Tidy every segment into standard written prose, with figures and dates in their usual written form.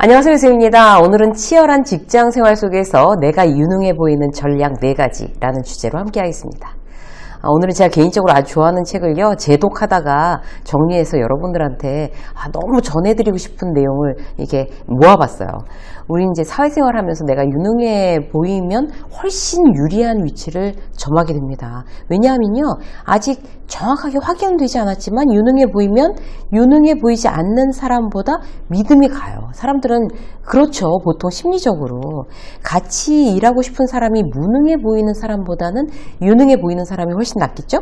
안녕하세요, 유수입니다. 오늘은 치열한 직장 생활 속에서 내가 유능해 보이는 전략 4가지라는 주제로 함께 하겠습니다. 오늘은 제가 개인적으로 아주 좋아하는 책을요, 재독하다가 정리해서 여러분들한테 너무 전해드리고 싶은 내용을 이렇게 모아봤어요. 우리 이제 사회생활 하면서 내가 유능해 보이면 훨씬 유리한 위치를 점하게 됩니다. 왜냐하면요, 아직 정확하게 확인되지 않았지만 유능해 보이면 유능해 보이지 않는 사람보다 믿음이 가요. 사람들은 그렇죠. 보통 심리적으로 같이 일하고 싶은 사람이 무능해 보이는 사람보다는 유능해 보이는 사람이 훨씬 낫겠죠?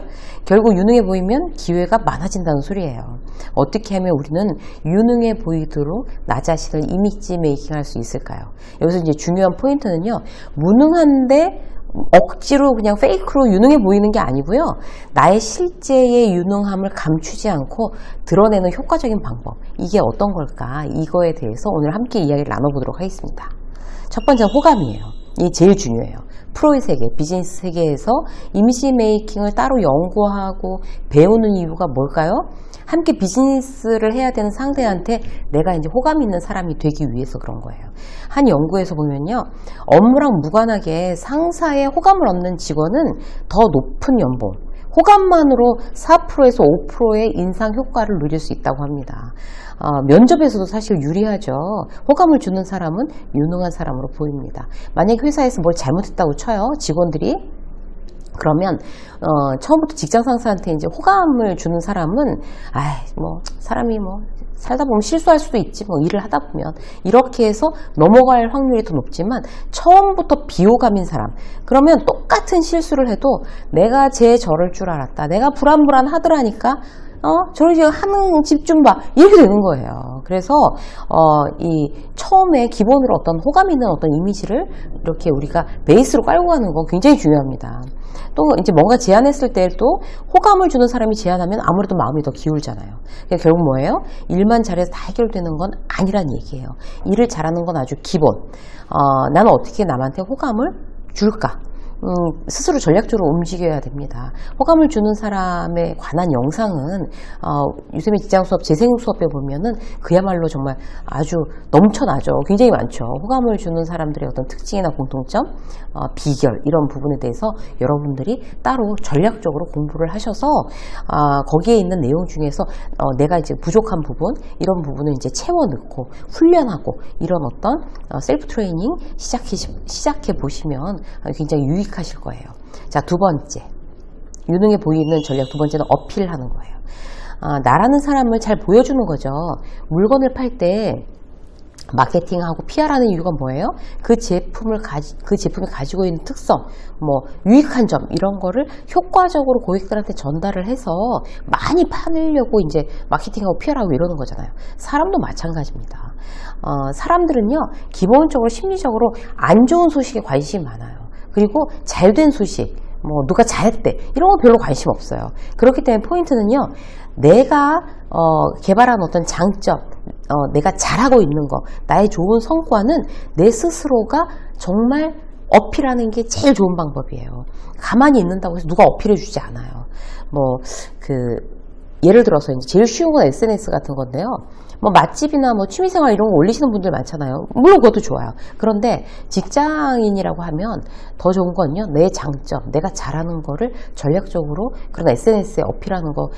결국 유능해 보이면 기회가 많아진다는 소리예요. 어떻게 하면 우리는 유능해 보이도록 나 자신을 이미지 메이킹 할 수 있을까요? 여기서 이제 중요한 포인트는요, 무능한데 억지로 그냥 페이크로 유능해 보이는 게 아니고요, 나의 실제의 유능함을 감추지 않고 드러내는 효과적인 방법, 이게 어떤 걸까? 이거에 대해서 오늘 함께 이야기를 나눠보도록 하겠습니다. 첫 번째는 호감이에요. 이게 제일 중요해요. 프로의 세계, 비즈니스 세계에서 이미지 메이킹을 따로 연구하고 배우는 이유가 뭘까요? 함께 비즈니스를 해야 되는 상대한테 내가 이제 호감 있는 사람이 되기 위해서 그런 거예요. 한 연구에서 보면요, 업무랑 무관하게 상사의 호감을 얻는 직원은 더 높은 연봉, 호감만으로 4%에서 5%의 인상 효과를 누릴 수 있다고 합니다. 면접에서도 사실 유리하죠. 호감을 주는 사람은 유능한 사람으로 보입니다. 만약에 회사에서 뭘 잘못했다고 쳐요, 직원들이. 그러면 처음부터 직장 상사한테 이제 호감을 주는 사람은 사람이 살다 보면 실수할 수도 있지, 일을 하다 보면, 이렇게 해서 넘어갈 확률이 더 높지만 처음부터 비호감인 사람, 그러면 똑같은 실수를 해도 내가 저럴 줄 알았다, 내가 불안불안하더라니까 저를 지금 하는 집 좀 봐, 이렇게 되는 거예요. 그래서 이 처음에 기본으로 어떤 호감 있는 어떤 이미지를 이렇게 우리가 베이스로 깔고 가는 거 굉장히 중요합니다. 또 이제 뭔가 제안했을 때도 호감을 주는 사람이 제안하면 아무래도 마음이 더 기울잖아요. 그러니까 결국 뭐예요? 일만 잘해서 다 해결되는 건 아니란 얘기예요. 일을 잘하는 건 아주 기본. 나는 어떻게 남한테 호감을 줄까? 스스로 전략적으로 움직여야 됩니다. 호감을 주는 사람에 관한 영상은 유쌤의 직장 수업, 재생 수업에 보면은 그야말로 정말 아주 넘쳐나죠. 굉장히 많죠. 호감을 주는 사람들의 어떤 특징이나 공통점, 비결, 이런 부분에 대해서 여러분들이 따로 전략적으로 공부를 하셔서 거기에 있는 내용 중에서 내가 이제 부족한 부분, 이런 부분을 이제 채워 넣고 훈련하고, 이런 어떤 셀프 트레이닝 시작해 보시면 굉장히 유익하실 거예요. 자, 두 번째, 유능해 보이는 전략 두 번째는 어필하는 거예요. 나라는 사람을 잘 보여주는 거죠. 물건을 팔 때 마케팅하고 PR하는 이유가 뭐예요? 그 제품이 가지고 있는 특성, 유익한 점, 이런 거를 효과적으로 고객들한테 전달을 해서 많이 팔려고 이제 마케팅하고 PR하고 이러는 거잖아요. 사람도 마찬가지입니다. 사람들은요, 기본적으로 심리적으로 안 좋은 소식에 관심이 많아요. 그리고 잘된 소식, 누가 잘했대, 이런 거 별로 관심 없어요. 그렇기 때문에 포인트는요, 내가 개발한 어떤 장점, 내가 잘하고 있는 거, 나의 좋은 성과는 내 스스로가 정말 어필하는 게 제일 좋은 방법이에요. 가만히 있는다고 해서 누가 어필해 주지 않아요. 예를 들어서 이제 제일 쉬운 건 SNS 같은 건데요. 맛집이나 취미생활 이런 거 올리시는 분들 많잖아요. 물론 그것도 좋아요. 그런데 직장인이라고 하면 더 좋은 건요, 내 장점, 내가 잘하는 거를 전략적으로 그런 SNS에 어필하는 거,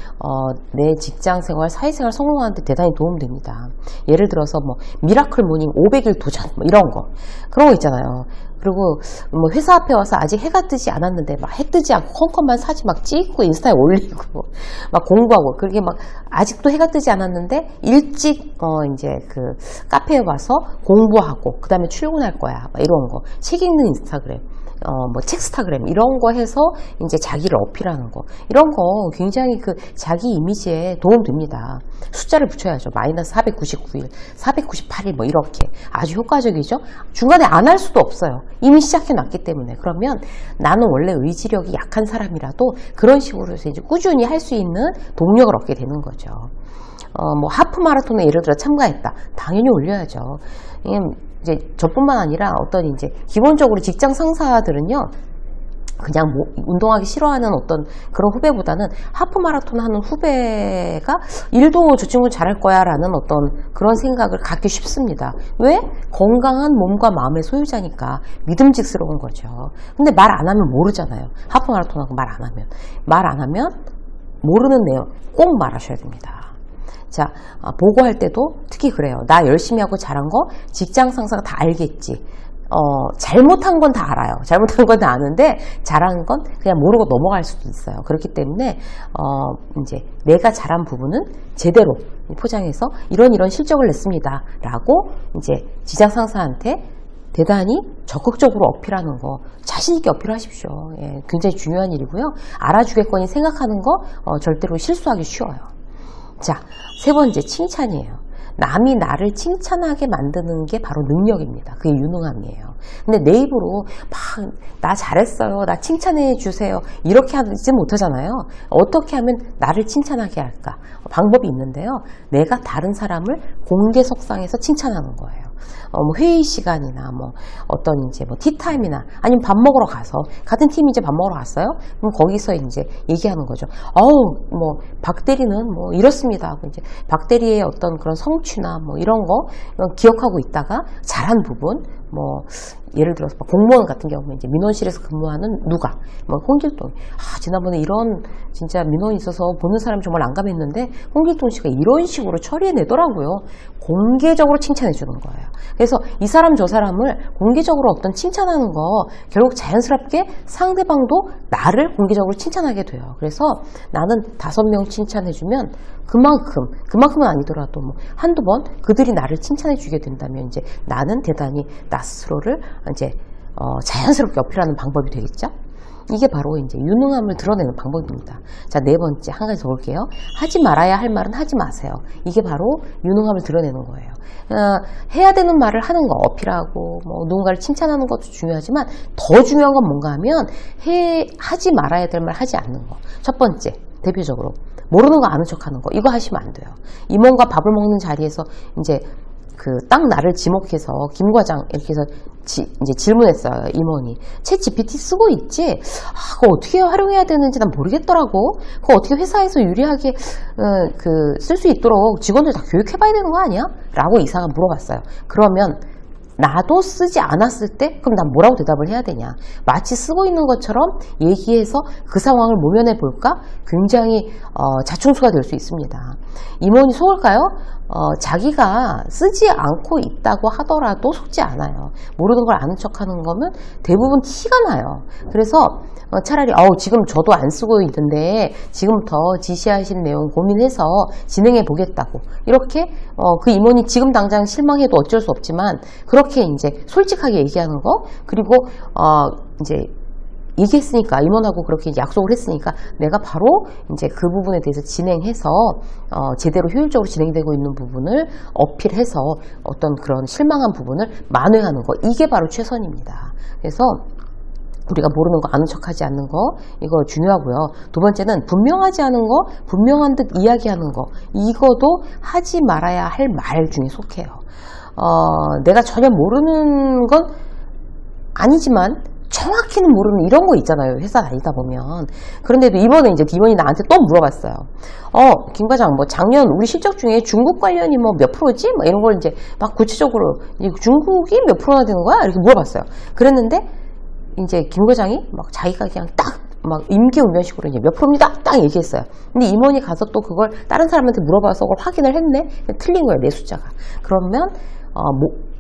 내 직장생활, 사회생활 성공하는데 대단히 도움됩니다. 예를 들어서 미라클 모닝 500일 도전, 이런 거, 그런 거 있잖아요. 그리고 회사 앞에 와서 아직 해가 뜨지 않았는데 해 뜨지 않고 컴컴만 사진 찍고 인스타에 올리고 공부하고, 그게 아직도 해가 뜨지 않았는데 일찍 이제 카페에 와서 공부하고 그 다음에 출근할 거야, 이런 거, 책 읽는 인스타그램, 책스타그램, 이런 거 해서 이제 자기를 어필하는 거, 이런 거 굉장히 자기 이미지에 도움됩니다. 숫자를 붙여야죠. 마이너스 499일, 498일, 이렇게 아주 효과적이죠. 중간에 안 할 수도 없어요. 이미 시작해 놨기 때문에. 그러면 나는 원래 의지력이 약한 사람이라도 그런 식으로 해서 이제 꾸준히 할 수 있는 동력을 얻게 되는 거죠. 하프 마라톤에 예를 들어 참가했다, 당연히 올려야죠. 이제 저뿐만 아니라 어떤 이제 기본적으로 직장 상사들은요, 그냥 뭐 운동하기 싫어하는 어떤 그런 후배보다는 하프 마라톤 하는 후배가 일도 저 친구 잘할 거야 라는 어떤 그런 생각을 갖기 쉽습니다. 왜? 건강한 몸과 마음의 소유자니까 믿음직스러운 거죠. 근데 말 안 하면 모르잖아요. 하프 마라톤하고 말 안 하면 모르는 내용 꼭 말하셔야 됩니다. 자, 보고할 때도 특히 그래요. 나 열심히 하고 잘한 거 직장 상사가 다 알겠지. 잘못한 건 다 알아요. 잘못한 건 다 아는데 잘한 건 그냥 모르고 넘어갈 수도 있어요. 그렇기 때문에 이제 내가 잘한 부분은 제대로 포장해서 이런 실적을 냈습니다. 라고 이제 지장 상사한테 대단히 적극적으로 어필하는 거 자신있게 어필하십시오. 예, 굉장히 중요한 일이고요. 알아주겠거니 생각하는 거 절대로 실수하기 쉬워요. 자, 세 번째 칭찬이에요. 남이 나를 칭찬하게 만드는 게 바로 능력입니다. 그게 유능함이에요. 근데 내 입으로 막 나 잘했어요, 나 칭찬해 주세요 이렇게 하지 못하잖아요. 어떻게 하면 나를 칭찬하게 할까? 방법이 있는데요. 내가 다른 사람을 공개석상에서 칭찬하는 거예요. 뭐 회의 시간이나 뭐 어떤 이제 뭐 티타임이나 아니면 밥 먹으러 가서 같은 팀이 이제 밥 먹으러 갔어요. 그럼 거기서 이제 얘기하는 거죠. 뭐 박 대리는 뭐 이렇습니다 하고 이제 박 대리의 어떤 그런 성취나 뭐 이런 거 기억하고 있다가 잘한 부분 뭐 예를 들어서 공무원 같은 경우는 이제 민원실에서 근무하는 누가 뭐 홍길동 지난번에 이런 진짜 민원이 있어서 보는 사람이 정말 난감했는데 홍길동 씨가 이런 식으로 처리해내더라고요. 공개적으로 칭찬해 주는 거예요. 그래서 이 사람 저 사람을 공개적으로 어떤 칭찬하는 거 결국 자연스럽게 상대방도 나를 공개적으로 칭찬하게 돼요. 그래서 나는 5명 칭찬해주면 그만큼은 아니더라도 뭐 한두 번 그들이 나를 칭찬해 주게 된다면 이제 나는 대단히 나 스스로를 이제 자연스럽게 어필하는 방법이 되겠죠. 이게 바로 이제 유능함을 드러내는 방법입니다. 자, 네 번째 한 가지 더 볼게요. 하지 말아야 할 말은 하지 마세요. 이게 바로 유능함을 드러내는 거예요. 해야 되는 말을 하는 거 어필하고 뭐 누군가를 칭찬하는 것도 중요하지만 더 중요한 건 뭔가 하면 하지 말아야 될 말 하지 않는 거. 첫 번째 대표적으로 모르는 거 아는 척하는 거 이거 하시면 안 돼요. 임원과 밥을 먹는 자리에서 이제 딱 나를 지목해서 김 과장 이렇게 해서 이제 질문했어요. 임원이 챗 GPT 쓰고 있지? 그거 어떻게 활용해야 되는지 난 모르겠더라고. 그거 어떻게 회사에서 유리하게 쓸 수 있도록 직원들 다 교육해봐야 되는 거 아니야? 라고 이사가 물어봤어요. 그러면 나도 쓰지 않았을 때 그럼 난 뭐라고 대답을 해야 되냐? 마치 쓰고 있는 것처럼 얘기해서 그 상황을 모면해 볼까? 굉장히 자충수가 될 수 있습니다. 임원이 속을까요? 자기가 쓰지 않고 있다고 하더라도 속지 않아요. 모르는 걸 아는 척하는 거면 대부분 티가 나요. 그래서 차라리 지금 저도 안 쓰고 있는데 지금부터 지시하신 내용 고민해서 진행해 보겠다고 이렇게 그 임원이 지금 당장 실망해도 어쩔 수 없지만 그렇게 이제 솔직하게 얘기하는 거 그리고 이제 얘기했으니까 임원하고 그렇게 약속을 했으니까 내가 바로 이제 그 부분에 대해서 진행해서 제대로 효율적으로 진행되고 있는 부분을 어필해서 어떤 그런 실망한 부분을 만회하는 거 이게 바로 최선입니다. 그래서 우리가 모르는 거 아는 척하지 않는 거 이거 중요하고요. 두 번째는 분명하지 않은 거 분명한 듯 이야기하는 거 이거도 하지 말아야 할 말 중에 속해요. 내가 전혀 모르는 건 아니지만 정확히는 모르는 이런 거 있잖아요. 회사 다니다 보면. 그런데도 이번에 이제 임원이 나한테 또 물어봤어요. 김 과장, 뭐 작년 우리 실적 중에 중국 관련이 뭐 몇 프로지? 뭐 이런 걸 이제 막 구체적으로 중국이 몇 프로나 되는 거야? 이렇게 물어봤어요. 그랬는데 이제 김 과장이 막 자기가 그냥 딱 막 임기응변식으로 이제 몇 프로입니다. 딱 얘기했어요. 근데 임원이 가서 또 그걸 다른 사람한테 물어봐서 그걸 확인을 했네. 틀린 거예요, 내 숫자가. 그러면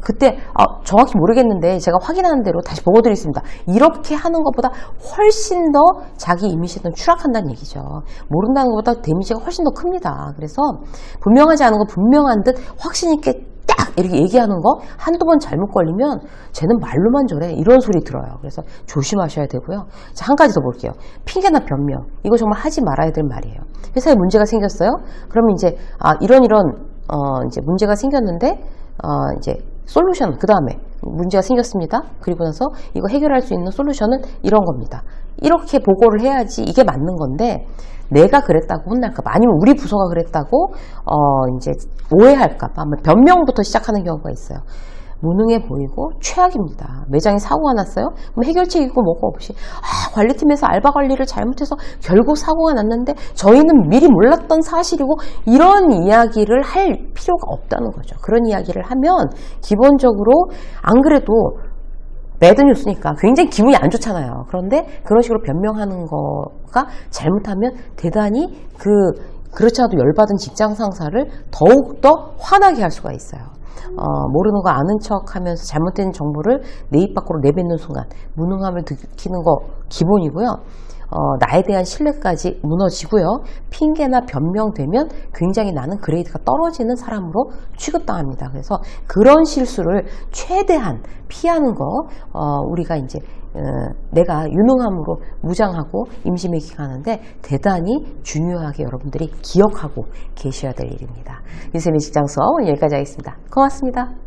그때 정확히 모르겠는데 제가 확인하는 대로 다시 보고 드리겠습니다. 이렇게 하는 것보다 훨씬 더 자기 이미지는 추락한다는 얘기죠. 모른다는 것보다 데미지가 훨씬 더 큽니다. 그래서 분명하지 않은 거 분명한 듯 확신 있게 딱 이렇게 얘기하는 거 한두 번 잘못 걸리면 쟤는 말로만 저래 이런 소리 들어요. 그래서 조심하셔야 되고요. 자, 한 가지 더 볼게요. 핑계나 변명 이거 정말 하지 말아야 될 말이에요. 회사에 문제가 생겼어요. 그러면 이제 이런 이제 문제가 생겼는데 이제 솔루션 그 다음에 문제가 생겼습니다. 그리고 나서 이거 해결할 수 있는 솔루션은 이런 겁니다. 이렇게 보고를 해야지 이게 맞는 건데 내가 그랬다고 혼날까봐 아니면 우리 부서가 그랬다고 이제 오해할까봐 변명부터 시작하는 경우가 있어요. 무능해 보이고 최악입니다. 매장에 사고가 났어요? 그럼 해결책 있고 뭐가 없이 관리팀에서 알바 관리를 잘못해서 결국 사고가 났는데 저희는 미리 몰랐던 사실이고 이런 이야기를 할 필요가 없다는 거죠. 그런 이야기를 하면 기본적으로 안 그래도 배드뉴스니까 굉장히 기분이 안 좋잖아요. 그런데 그런 식으로 변명하는 거가 잘못하면 대단히 그렇지 않아도 열받은 직장 상사를 더욱더 화나게 할 수가 있어요. 모르는 거 아는 척 하면서 잘못된 정보를 내 입 밖으로 내뱉는 순간 무능함을 느끼는 거 기본이고요. 나에 대한 신뢰까지 무너지고요. 핑계나 변명되면 굉장히 나는 그레이드가 떨어지는 사람으로 취급당합니다. 그래서 그런 실수를 최대한 피하는 거 우리가 이제 내가 유능함으로 무장하고 임시매기하는데 대단히 중요하게 여러분들이 기억하고 계셔야 될 일입니다. 윤쌤의 직장 수업 오늘 여기까지 하겠습니다. 고맙습니다.